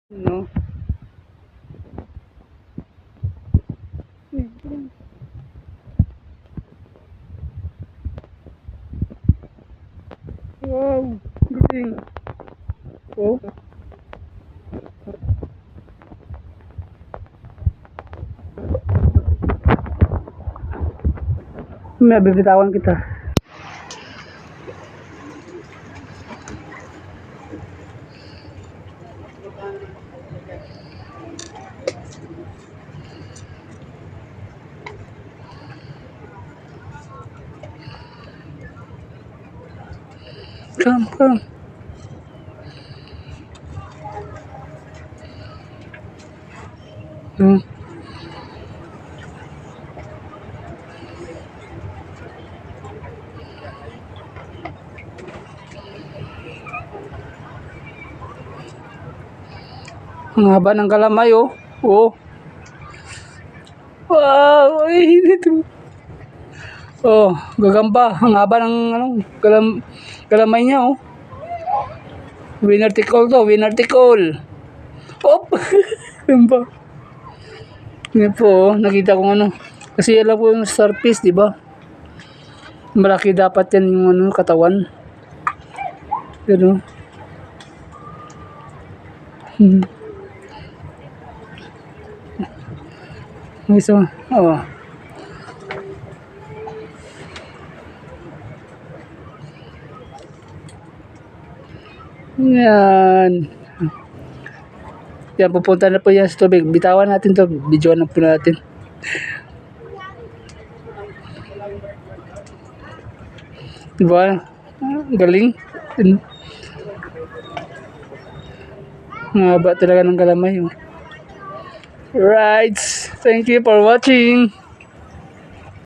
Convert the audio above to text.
No. Wow, galing. Oh. May bibitawan kita. Come. Hmm. Ang haba ng kalamay, oh. Oh. Wow, ay, ito. Oh, gagamba. Ang haba ng kalamay niya, oh. Winner take all to, winner take all. Op! Gamba. Yan po, oh. Nakita kong ano. Kasi alam ko yung starfish, di ba? Malaki dapat yan yung ano, katawan. Yan, oh. Isa, oh. Yan. Yan, pupunta na po yan sa tubig. Bitawan natin to. Videoan na po natin. Diba? Galing. Ang haba talaga ng kalamay. Oh. Right. Thank you for watching.